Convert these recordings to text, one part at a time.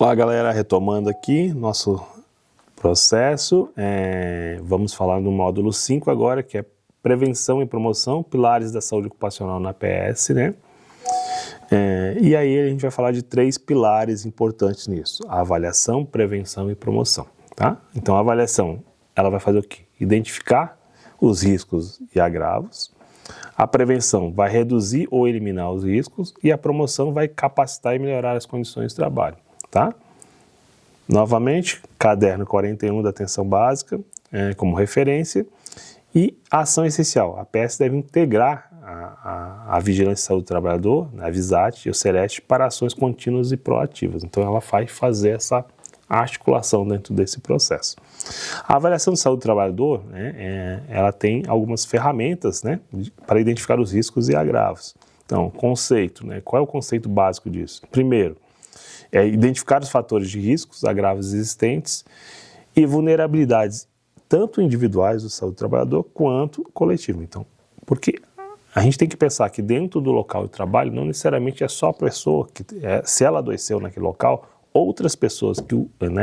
Olá galera, retomando aqui nosso processo, vamos falar do módulo 5 agora, que é Prevenção e Promoção, Pilares da Saúde Ocupacional na PS, né? E aí a gente vai falar de 3 pilares importantes nisso: a avaliação, prevenção e promoção, tá? Então a avaliação, ela vai fazer o quê? Identificar os riscos e agravos. A prevenção vai reduzir ou eliminar os riscos e a promoção vai capacitar e melhorar as condições de trabalho, tá? Novamente, caderno 41 da atenção básica como referência. E a ação essencial: a PS deve integrar a Vigilância de Saúde do Trabalhador, a VISAT e o CEREST para ações contínuas e proativas. Então ela vai fazer essa articulação dentro desse processo. A avaliação de saúde do trabalhador, ela tem algumas ferramentas, para identificar os riscos e agravos. Então, conceito, qual é o conceito básico disso? Primeiro, é identificar os fatores de riscos, agravos existentes e vulnerabilidades, tanto individuais do saúde do trabalhador quanto coletivo. Então, porque a gente tem que pensar que dentro do local de trabalho não necessariamente é só a pessoa que, se ela adoeceu naquele local, outras pessoas que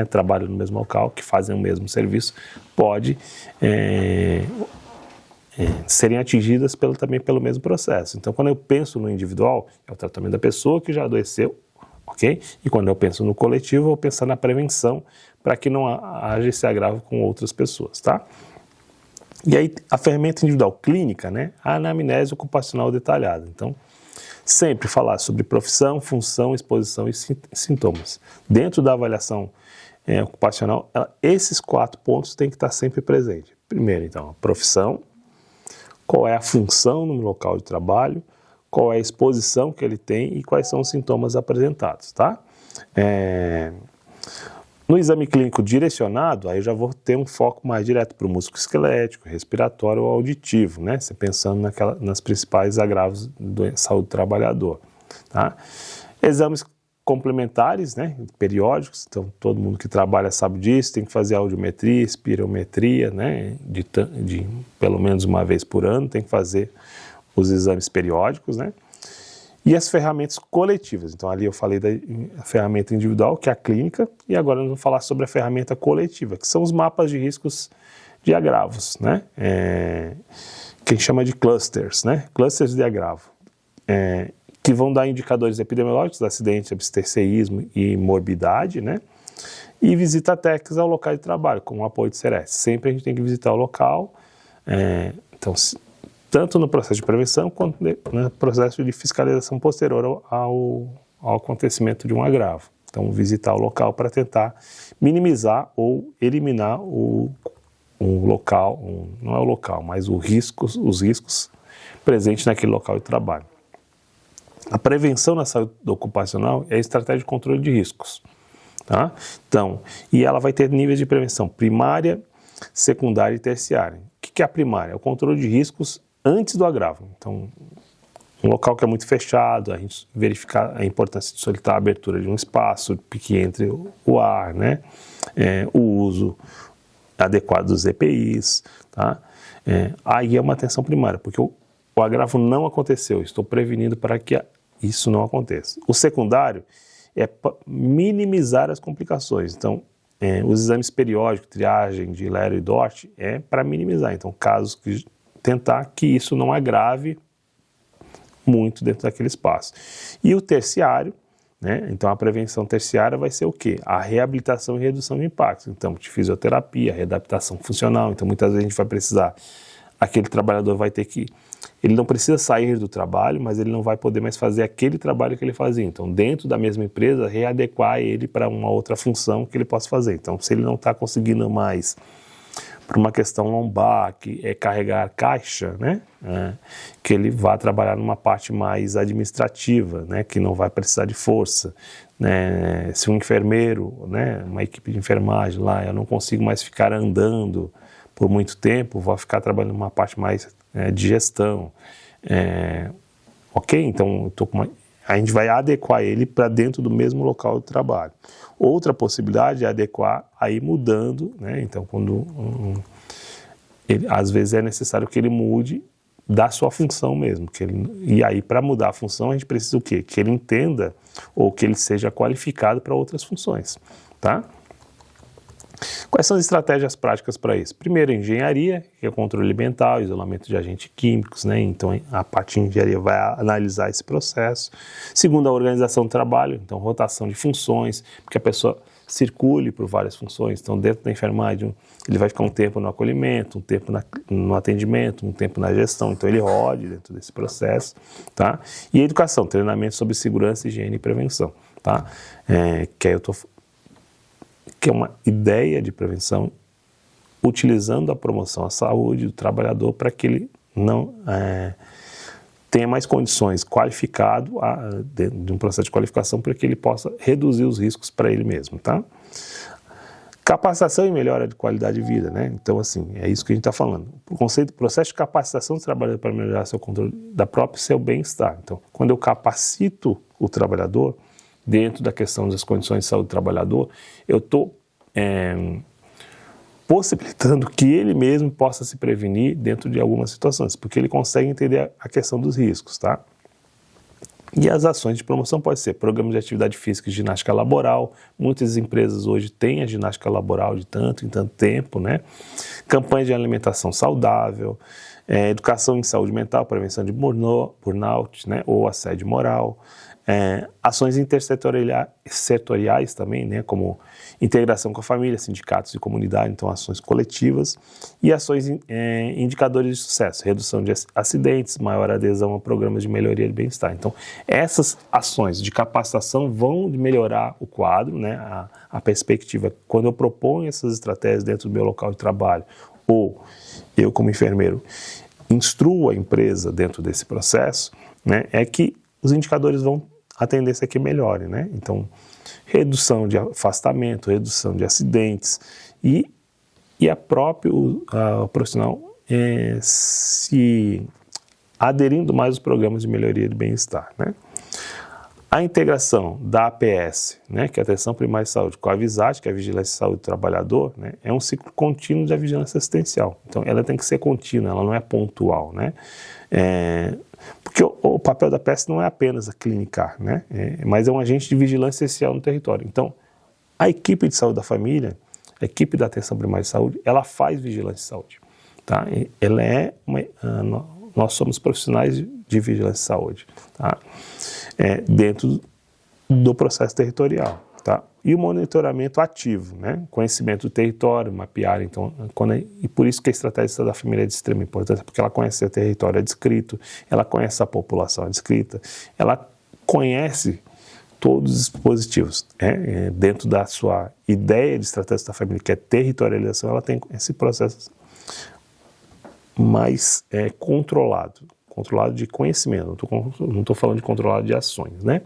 trabalham no mesmo local, que fazem o mesmo serviço, pode serem atingidas também pelo mesmo processo. Então, quando eu penso no individual, é o tratamento da pessoa que já adoeceu, ok? E quando eu penso no coletivo, eu vou pensar na prevenção para que não haja esse agravo com outras pessoas, tá? E aí, a ferramenta individual clínica, a anamnese ocupacional detalhada. Então, sempre falar sobre profissão, função, exposição e sintomas. Dentro da avaliação ocupacional, esses 4 pontos têm que estar sempre presentes. Primeiro, então, a profissão, qual é a função no local de trabalho, qual é a exposição que ele tem e quais são os sintomas apresentados, tá? No exame clínico direcionado, aí eu já vou ter um foco mais direto para o músculo esquelético, respiratório ou auditivo, Você pensando nas principais agravos da saúde do trabalhador, tá? Exames complementares, periódicos, então todo mundo que trabalha sabe disso, tem que fazer audiometria, espirometria, de pelo menos uma vez por ano, tem que fazer os exames periódicos, E as ferramentas coletivas. Então, ali eu falei da ferramenta individual, que é a clínica, e agora nós vamos falar sobre a ferramenta coletiva, que são os mapas de riscos de agravos, que a gente chama de clusters, clusters de agravo, que vão dar indicadores epidemiológicos, acidente, abstencionismo e morbidade, e visita técnicas ao local de trabalho, com o apoio do CEREST. Sempre a gente tem que visitar o local, então, tanto no processo de prevenção quanto no processo de fiscalização posterior ao acontecimento de um agravo. Então, visitar o local para tentar minimizar ou eliminar o local, não é o local, mas os riscos presentes naquele local de trabalho. A prevenção na saúde ocupacional é a estratégia de controle de riscos, tá? Então, e ela vai ter níveis de prevenção primária, secundária e terciária. O que é a primária? É o controle de riscos antes do agravo. Então, um local que é muito fechado, a gente verificar a importância de solicitar a abertura de um espaço que entre o ar, o uso adequado dos EPIs, tá? Aí é uma atenção primária, porque o agravo não aconteceu, estou prevenindo para que isso não aconteça. O secundário é minimizar as complicações. Então, os exames periódicos, triagem de Lero e Dort, é para minimizar. Então, casos que tentar que isso não agrave muito dentro daquele espaço. E o terciário, então a prevenção terciária vai ser o quê? A reabilitação e redução de impactos. Então, de fisioterapia, readaptação funcional. Então, muitas vezes a gente vai precisar, aquele trabalhador vai ter que, ele não precisa sair do trabalho, mas ele não vai poder mais fazer aquele trabalho que ele fazia. Então, dentro da mesma empresa, readequar ele para uma outra função que ele possa fazer. Então, se ele não está conseguindo mais, por uma questão lombar, que é carregar caixa, que ele vá trabalhar numa parte mais administrativa, que não vai precisar de força. Se um enfermeiro, uma equipe de enfermagem lá, eu não consigo mais ficar andando por muito tempo, vou ficar trabalhando numa parte mais de gestão. Ok? Então, a gente vai adequar ele para dentro do mesmo local de trabalho. Outra possibilidade é adequar aí mudando, Então, quando às vezes é necessário que ele mude da sua função mesmo. E aí, para mudar a função, a gente precisa o quê? Que ele entenda ou que ele seja qualificado para outras funções, tá? Quais são as estratégias práticas para isso? Primeiro, engenharia, que é o controle ambiental, isolamento de agentes químicos, né? Então, a parte de engenharia vai analisar esse processo. Segundo, a organização do trabalho, então, rotação de funções, porque a pessoa circule por várias funções. Então, dentro da enfermagem, ele vai ficar um tempo no acolhimento, um tempo no atendimento, um tempo na gestão. Então, ele rode dentro desse processo, tá? E a educação, treinamento sobre segurança, higiene e prevenção, tá? Que é uma ideia de prevenção utilizando a promoção à saúde do trabalhador para que ele não tenha mais condições qualificado dentro de um processo de qualificação para que ele possa reduzir os riscos para ele mesmo, tá? Capacitação e melhora de qualidade de vida, né? Então, assim, é isso que a gente está falando. O conceito, processo de capacitação do trabalhador para melhorar seu controle da própria seu bem-estar. Então, quando eu capacito o trabalhador dentro da questão das condições de saúde do trabalhador, eu estou possibilitando que ele mesmo possa se prevenir dentro de algumas situações, porque ele consegue entender a questão dos riscos, tá? E as ações de promoção podem ser programas de atividade física e ginástica laboral. Muitas empresas hoje têm a ginástica laboral de tanto em tanto tempo, né? Campanhas de alimentação saudável, educação em saúde mental, prevenção de burnout, né? Ou assédio moral. Ações intersetoriais também, né, como integração com a família, sindicatos e comunidade, então ações coletivas, e ações indicadores de sucesso, redução de acidentes, maior adesão a programas de melhoria de bem-estar. Então, essas ações de capacitação vão melhorar o quadro, né, a perspectiva. Quando eu proponho essas estratégias dentro do meu local de trabalho, ou eu como enfermeiro instruo a empresa dentro desse processo, né, é que os indicadores vão a tendência é que melhore, né? Então, redução de afastamento, redução de acidentes e o profissional se aderindo mais aos programas de melhoria de bem-estar, né? A integração da APS, né, que é a Atenção Primária de Saúde, com a VISAT, que é a Vigilância de Saúde do Trabalhador, né, é um ciclo contínuo de vigilância assistencial. Então, ela tem que ser contínua, ela não é pontual, né? Porque o papel da APS não é apenas a clinicar, né? Mas é um agente de vigilância essencial no território. Então, a equipe de saúde da família, a equipe da Atenção Primária de Saúde, ela faz vigilância de saúde, tá? Nós somos profissionais de vigilância de saúde, tá? Dentro do processo territorial, tá? E o monitoramento ativo, né? Conhecimento do território, mapear, então, e por isso que a estratégia da família é de extrema importância, porque ela conhece o território adscrito, ela conhece a população adscrita, ela conhece todos os dispositivos, dentro da sua ideia de estratégia da família, que é territorialização, ela tem esse processo mais controlado de conhecimento, não estou falando de controlado de ações, né?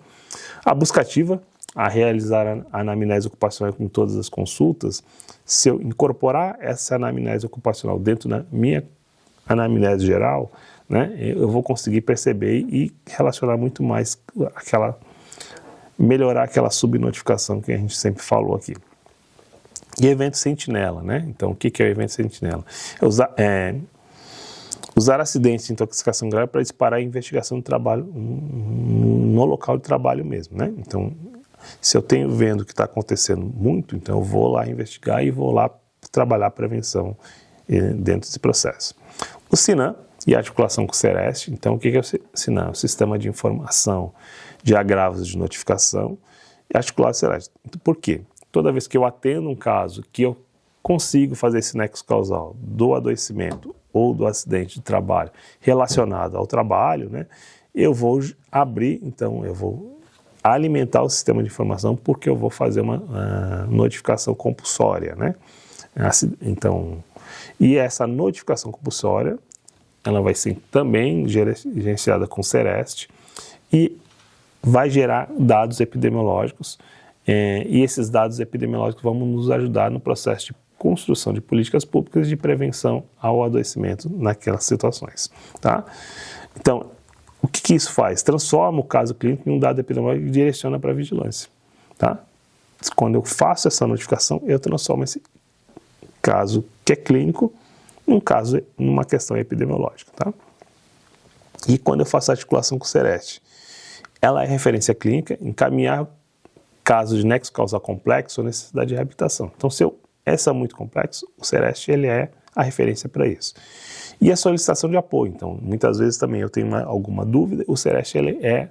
A busca ativa, a realizar a anamnese ocupacional em todas as consultas, se eu incorporar essa anamnese ocupacional dentro da minha anamnese geral, né, eu vou conseguir perceber e relacionar muito mais melhorar aquela subnotificação que a gente sempre falou aqui. E evento sentinela, né? Então, o que é o evento sentinela? Usar acidentes de intoxicação grave para disparar a investigação do trabalho no local de trabalho mesmo, né? Então, se eu tenho vendo que está acontecendo muito, então eu vou lá investigar e vou lá trabalhar a prevenção dentro desse processo. O SINAM e a articulação com o SEREST, então o que é o SINAM? O Sistema de Informação de Agravos de Notificação e articulado com o SEREST. Por quê? Toda vez que eu atendo um caso que eu consigo fazer esse nexo causal do adoecimento ou do acidente de trabalho relacionado ao trabalho, né, eu vou abrir, então eu vou alimentar o sistema de informação porque eu vou fazer uma notificação compulsória, né? Então, e essa notificação compulsória, ela vai ser também gerenciada com o SEREST e vai gerar dados epidemiológicos e esses dados epidemiológicos vão nos ajudar no processo de construção de políticas públicas de prevenção ao adoecimento naquelas situações, tá? Então, o que isso faz? Transforma o caso clínico em um dado epidemiológico e direciona para a vigilância, tá? Quando eu faço essa notificação, eu transformo esse caso que é clínico numa questão epidemiológica, tá? E quando eu faço a articulação com o CEREST, ela é referência clínica, encaminhar casos de nexo causal complexo ou necessidade de reabilitação. Então, se essa é muito complexo, o CEREST ele é a referência para isso. E a solicitação de apoio. Então, muitas vezes também eu tenho alguma dúvida, o CEREST ele é,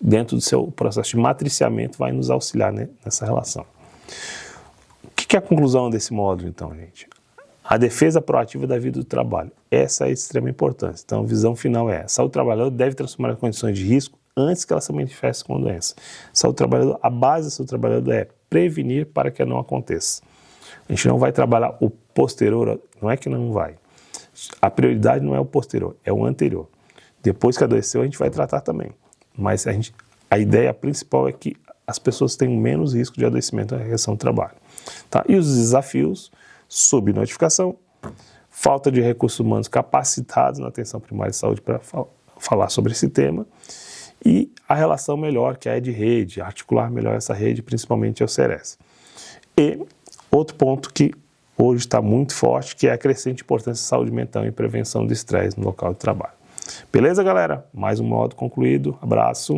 dentro do seu processo de matriciamento, vai nos auxiliar, né, nessa relação. O que é a conclusão desse módulo, então, gente? A defesa proativa da vida do trabalho. Essa é de extrema importância. Então, a visão final é: a saúde do trabalhador deve transformar as condições de risco antes que ela se manifeste com doença. Saúde do trabalhador, a base da saúde do trabalhador é prevenir para que não aconteça. A gente não vai trabalhar o posterior, não é que não vai. A prioridade não é o posterior, é o anterior. Depois que adoeceu, a gente vai tratar também. Mas a ideia principal é que as pessoas tenham menos risco de adoecimento na regressão do trabalho. Tá? E os desafios: subnotificação, falta de recursos humanos capacitados na atenção primária de saúde para falar sobre esse tema, e a relação melhor, que é de rede, articular melhor essa rede, principalmente ao CEREST. E outro ponto que hoje está muito forte, que é a crescente importância de saúde mental e prevenção do estresse no local de trabalho. Beleza, galera? Mais um módulo concluído. Abraço.